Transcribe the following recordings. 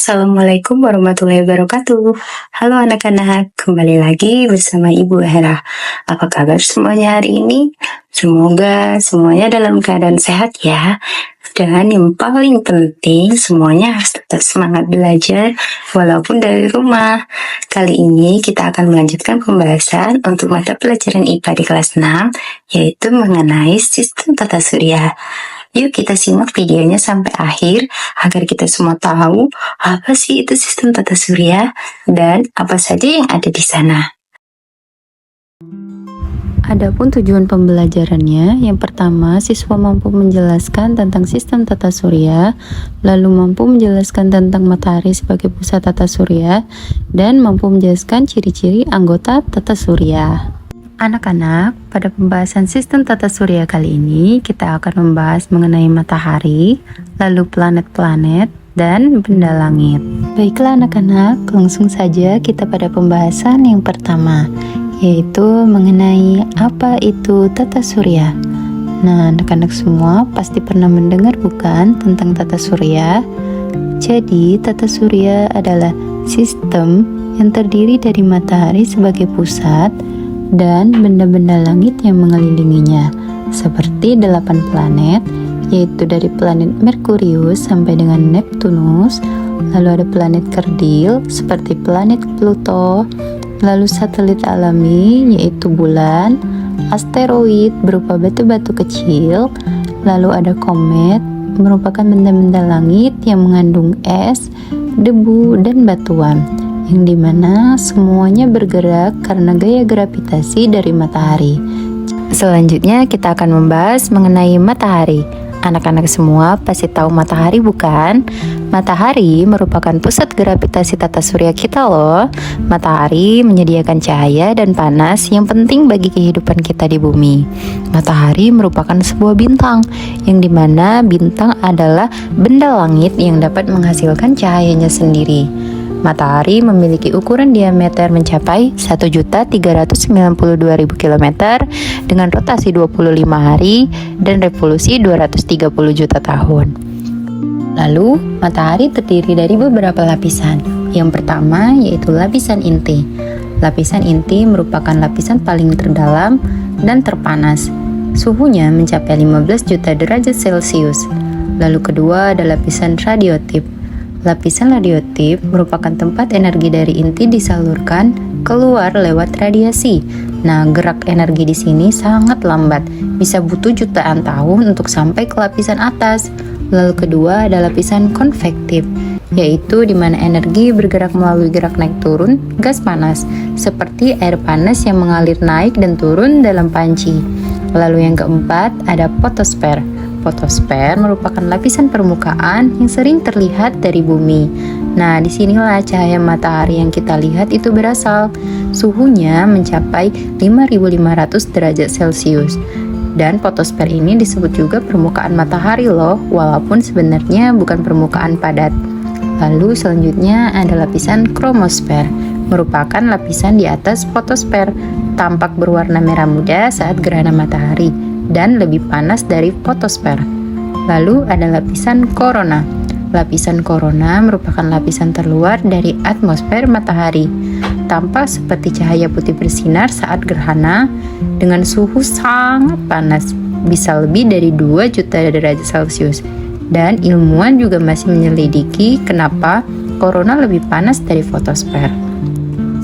Assalamualaikum warahmatullahi wabarakatuh. Halo anak-anak, kembali lagi bersama Ibu Hera. Apa kabar semuanya hari ini? Semoga semuanya dalam keadaan sehat ya. Dan yang paling penting, semuanya harus tetap semangat belajar walaupun dari rumah. Kali ini kita akan melanjutkan pembahasan untuk mata pelajaran IPA di kelas 6, yaitu mengenai sistem tata surya. Yuk kita simak videonya sampai akhir agar kita semua tahu apa sih itu sistem tata surya dan apa saja yang ada di sana. Adapun tujuan pembelajarannya, yang pertama siswa mampu menjelaskan tentang sistem tata surya, lalu mampu menjelaskan tentang matahari sebagai pusat tata surya, dan mampu menjelaskan ciri-ciri anggota tata surya. Anak-anak, pada pembahasan sistem tata surya kali ini, kita akan membahas mengenai matahari, lalu planet-planet, dan benda langit. Baiklah anak-anak, langsung saja kita pada pembahasan yang pertama, yaitu mengenai apa itu tata surya. Nah, anak-anak semua pasti pernah mendengar bukan tentang tata surya? Jadi, tata surya adalah sistem yang terdiri dari matahari sebagai pusat dan benda-benda langit yang mengelilinginya, seperti 8 planet, yaitu dari planet Merkurius sampai dengan Neptunus, lalu ada planet kerdil seperti planet Pluto, lalu satelit alami yaitu bulan, asteroid berupa batu-batu kecil, lalu ada komet merupakan benda-benda langit yang mengandung es, debu, dan batuan, yang dimana semuanya bergerak karena gaya gravitasi dari matahari. Selanjutnya kita akan membahas mengenai matahari. Anak-anak semua pasti tahu matahari bukan? Matahari merupakan pusat gravitasi tata surya kita loh. Matahari menyediakan cahaya dan panas yang penting bagi kehidupan kita di bumi. Matahari merupakan sebuah bintang, yang dimana bintang adalah benda langit yang dapat menghasilkan cahayanya sendiri. Matahari memiliki ukuran diameter mencapai 1.392.000 km dengan rotasi 25 hari dan revolusi 230 juta tahun. Lalu, matahari terdiri dari beberapa lapisan. Yang pertama yaitu lapisan inti. Lapisan inti merupakan lapisan paling terdalam dan terpanas. Suhunya mencapai 15 juta derajat Celcius. Lalu kedua ada lapisan radiotip. Lapisan radiotip merupakan tempat energi dari inti disalurkan keluar lewat radiasi. Nah, gerak energi di sini sangat lambat, bisa butuh jutaan tahun untuk sampai ke lapisan atas. Lalu kedua ada lapisan konvektif, yaitu di mana energi bergerak melalui gerak naik turun gas panas, seperti air panas yang mengalir naik dan turun dalam panci. Lalu yang keempat ada fotosfer. Fotosfer merupakan lapisan permukaan yang sering terlihat dari bumi. Nah, disinilah cahaya matahari yang kita lihat itu berasal. Suhunya mencapai 5.500 derajat Celcius. Dan fotosfer ini disebut juga permukaan matahari loh, walaupun sebenarnya bukan permukaan padat. Lalu selanjutnya ada lapisan kromosfer, merupakan lapisan di atas fotosfer, tampak berwarna merah muda saat gerhana matahari dan lebih panas dari fotosfer. Lalu ada lapisan korona. Lapisan korona merupakan lapisan terluar dari atmosfer matahari. Tampak seperti cahaya putih bersinar saat gerhana dengan suhu sangat panas, bisa lebih dari 2 juta derajat Celcius. Dan ilmuwan juga masih menyelidiki kenapa korona lebih panas dari fotosfer.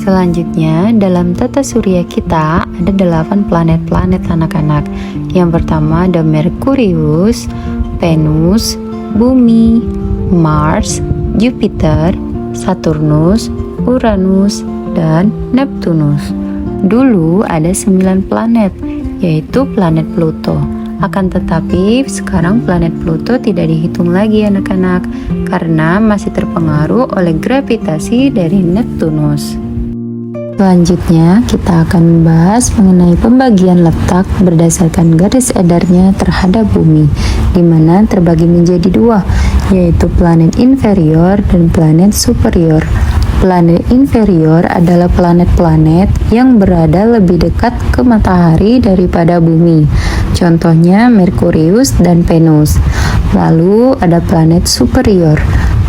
Selanjutnya, dalam tata surya kita ada 8 planet-planet anak-anak. Yang pertama ada Merkurius, Venus, Bumi, Mars, Jupiter, Saturnus, Uranus, dan Neptunus. Dulu ada 9 planet, yaitu planet Pluto. Akan tetapi sekarang planet Pluto tidak dihitung lagi anak-anak, karena masih terpengaruh oleh gravitasi dari Neptunus. Selanjutnya, kita akan membahas mengenai pembagian letak berdasarkan garis edarnya terhadap bumi, di mana terbagi menjadi 2, yaitu planet inferior dan planet superior. Planet inferior adalah planet-planet yang berada lebih dekat ke matahari daripada bumi. Contohnya Merkurius dan Venus. Lalu ada planet superior.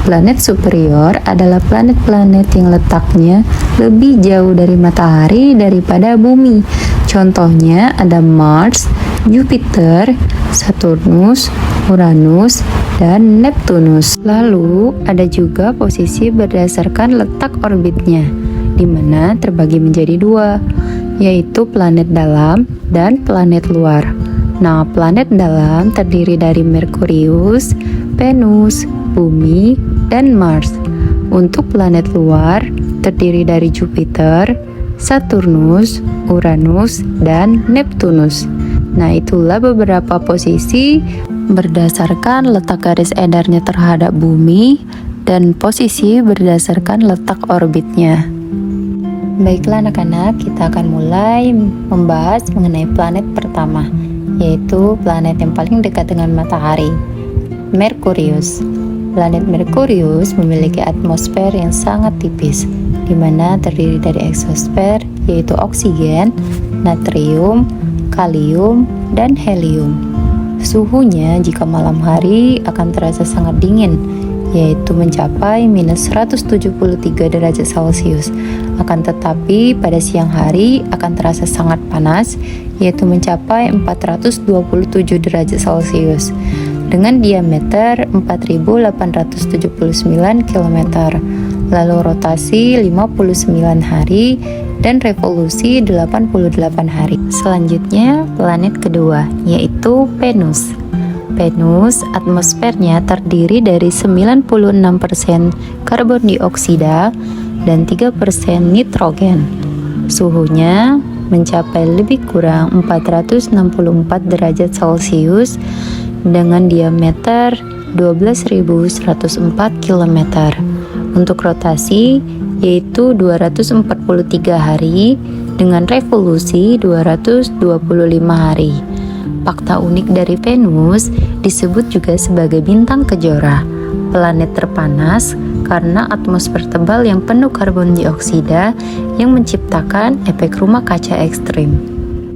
Planet superior adalah planet-planet yang letaknya lebih jauh dari matahari daripada bumi. Contohnya ada Mars, Jupiter, Saturnus, Uranus, dan Neptunus. Lalu ada juga posisi berdasarkan letak orbitnya, di mana terbagi menjadi dua, yaitu planet dalam dan planet luar. Nah, planet dalam terdiri dari Merkurius, Venus, Bumi, dan Mars. Untuk planet luar terdiri dari Jupiter, Saturnus, Uranus, dan Neptunus. Nah, itulah beberapa posisi berdasarkan letak garis edarnya terhadap bumi dan posisi berdasarkan letak orbitnya. Baiklah anak-anak, kita akan mulai membahas mengenai planet pertama, yaitu planet yang paling dekat dengan matahari, Merkurius. Planet Merkurius memiliki atmosfer yang sangat tipis, di mana terdiri dari eksosfer, yaitu oksigen, natrium, kalium, dan helium. Suhunya jika malam hari akan terasa sangat dingin, yaitu mencapai minus 173 derajat Celcius. Akan tetapi pada siang hari akan terasa sangat panas, yaitu mencapai 427 derajat Celcius. Dengan diameter 4.879 km, lalu rotasi 59 hari, dan revolusi 88 hari. Selanjutnya planet kedua, yaitu Venus. Venus atmosfernya terdiri dari 96% karbon dioksida dan 3% nitrogen. Suhunya mencapai lebih kurang 464 derajat Celcius dengan diameter 12.104 km. Untuk rotasi yaitu 243 hari dengan revolusi 225 hari. Fakta unik dari Venus disebut juga sebagai bintang kejora, planet terpanas karena atmosfer tebal yang penuh karbon dioksida yang menciptakan efek rumah kaca ekstrim.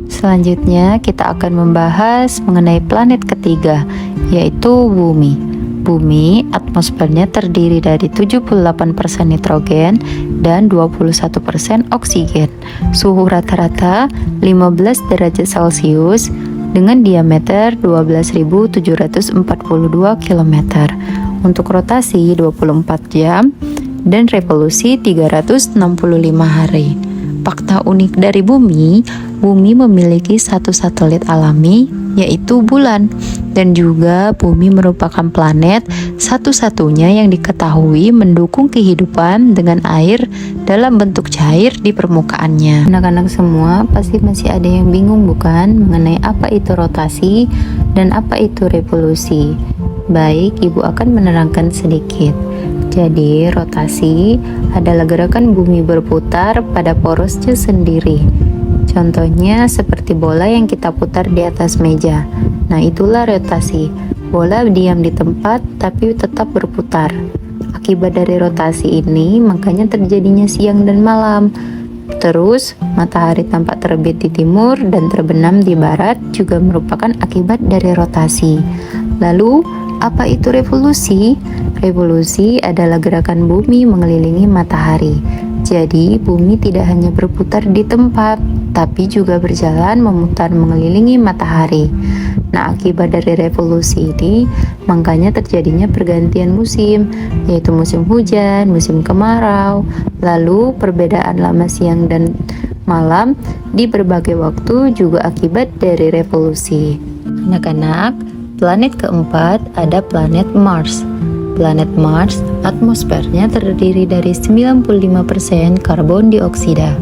Selanjutnya kita akan membahas mengenai planet ketiga, yaitu Bumi. Bumi atmosfernya terdiri dari 78% nitrogen dan 21% oksigen. Suhu rata-rata 15 derajat Celcius dengan diameter 12.742 km. Untuk rotasi 24 jam dan revolusi 365 hari. Fakta unik dari Bumi, Bumi memiliki satu satelit alami, yaitu Bulan, dan juga Bumi merupakan planet satu-satunya yang diketahui mendukung kehidupan dengan air dalam bentuk cair di permukaannya. Anak-anak semua pasti masih ada yang bingung bukan mengenai apa itu rotasi dan apa itu revolusi. Baik, Ibu akan menerangkan sedikit. Jadi, rotasi adalah gerakan bumi berputar pada porosnya sendiri. Contohnya seperti bola yang kita putar di atas meja. Nah, itulah rotasi. Bola diam di tempat tapi tetap berputar. Akibat dari rotasi ini, makanya terjadinya siang dan malam. Terus, matahari tampak terbit di timur dan terbenam di barat juga merupakan akibat dari rotasi. Lalu, apa itu revolusi? Revolusi adalah gerakan bumi mengelilingi matahari. Jadi, bumi tidak hanya berputar di tempat, tapi juga berjalan memutar mengelilingi matahari. Nah, akibat dari revolusi ini, makanya terjadinya pergantian musim, yaitu musim hujan, musim kemarau, lalu perbedaan lama siang dan malam di berbagai waktu juga akibat dari revolusi. Anak-anak, planet keempat ada planet Mars. Planet Mars, atmosfernya terdiri dari 95% karbon dioksida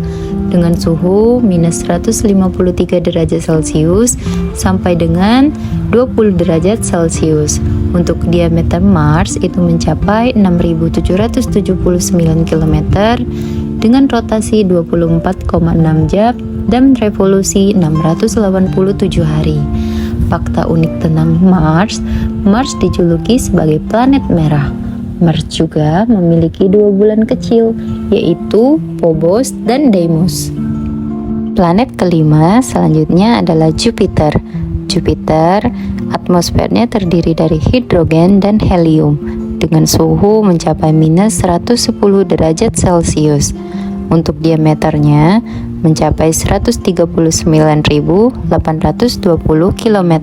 dengan suhu minus 153 derajat Celcius sampai dengan 20 derajat Celcius. Untuk diameter Mars itu mencapai 6.779 km dengan rotasi 24,6 jam dan revolusi 687 hari. Fakta unik tentang Mars, Mars dijuluki sebagai planet merah. Mars juga memiliki dua bulan kecil, yaitu Phobos dan Deimos. Planet kelima selanjutnya adalah Jupiter. Jupiter, atmosfernya terdiri dari hidrogen dan helium dengan suhu mencapai minus 110 derajat Celcius. Untuk diameternya mencapai 139.820 km.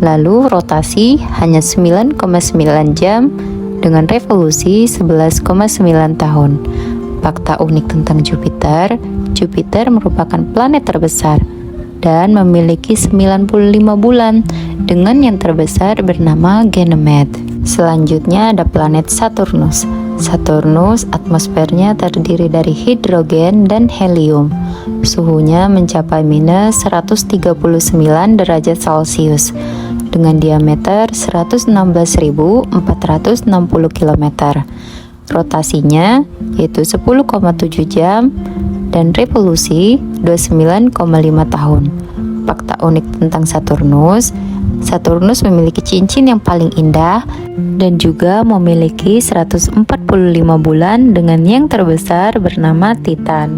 Lalu rotasi hanya 9,9 jam dengan revolusi 11,9 tahun. Fakta unik tentang Jupiter, Jupiter merupakan planet terbesar dan memiliki 95 bulan dengan yang terbesar bernama Ganymede. Selanjutnya ada planet Saturnus. Saturnus atmosfernya terdiri dari hidrogen dan helium. Suhunya mencapai minus 139 derajat Celcius dengan diameter 116.460 km. Rotasinya yaitu 10,7 jam dan revolusi 29,5 tahun. Fakta unik tentang Saturnus, Saturnus memiliki cincin yang paling indah dan juga memiliki 145 bulan dengan yang terbesar bernama Titan.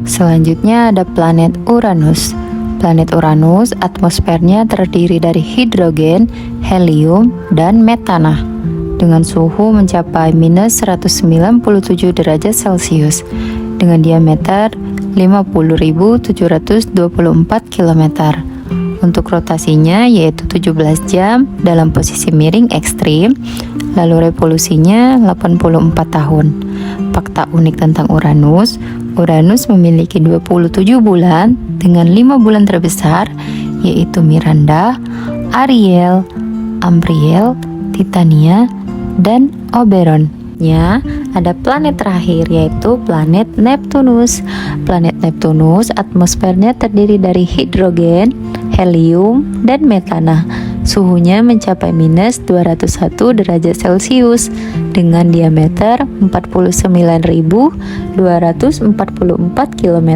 Selanjutnya ada planet Uranus. Planet Uranus atmosfernya terdiri dari hidrogen, helium, dan metana dengan suhu mencapai minus 197 derajat Celcius dengan diameter 50.724 km. Untuk rotasinya yaitu 17 jam dalam posisi miring ekstrim, lalu revolusinya 84 tahun. Fakta unik tentang Uranus, Uranus memiliki 27 bulan dengan 5 bulan terbesar yaitu Miranda, Ariel, Ambriel, Titania, dan Oberon. Ada planet terakhir yaitu planet Neptunus. Planet Neptunus atmosfernya terdiri dari hidrogen, helium, dan metana. Suhunya mencapai minus 201 derajat Celcius dengan diameter 49.244 km.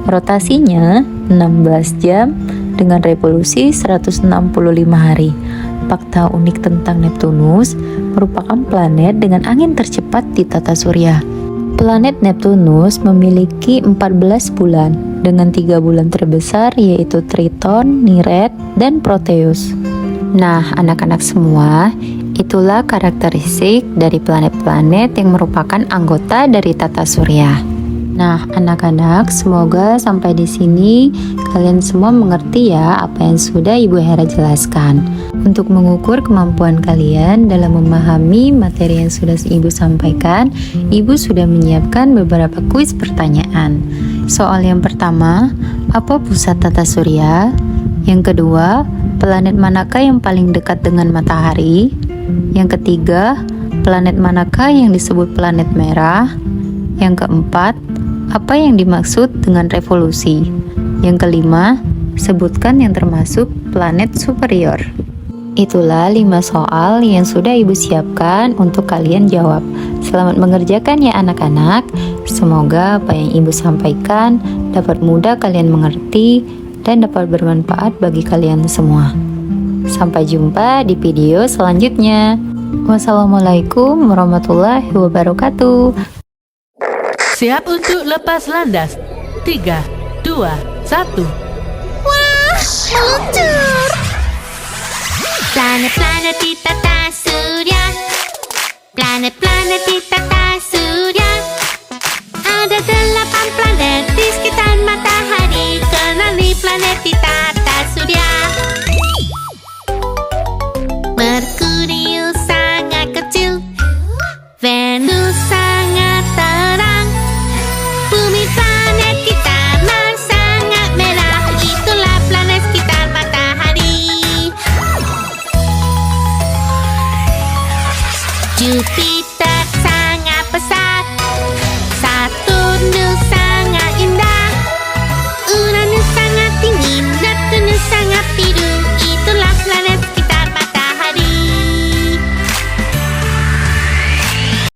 Rotasinya 16 jam dengan revolusi 165 hari. Fakta unik tentang Neptunus merupakan planet dengan angin tercepat di tata surya. Planet Neptunus memiliki 14 bulan dengan 3 bulan terbesar yaitu Triton, Nereid, dan Proteus. Nah, anak-anak semua, itulah karakteristik dari planet-planet yang merupakan anggota dari tata surya. Nah, anak-anak, semoga sampai di sini kalian semua mengerti ya apa yang sudah Ibu Hera jelaskan. Untuk mengukur kemampuan kalian dalam memahami materi yang sudah Ibu sampaikan, Ibu sudah menyiapkan beberapa kuis pertanyaan. Soal yang pertama, apa pusat tata surya? Yang kedua, planet manakah yang paling dekat dengan matahari? Yang ketiga, planet manakah yang disebut planet merah? Yang keempat, apa yang dimaksud dengan revolusi? Yang kelima, sebutkan yang termasuk planet superior. Itulah 5 soal yang sudah Ibu siapkan untuk kalian jawab. Selamat mengerjakan ya anak-anak. Semoga apa yang Ibu sampaikan dapat mudah kalian mengerti dan dapat bermanfaat bagi kalian semua. Sampai jumpa di video selanjutnya. Wassalamualaikum warahmatullahi wabarakatuh. Siap untuk lepas landas. 3, 2, 1. Wah, meluncur! Planet-planet di tata surya, planet-planet di tata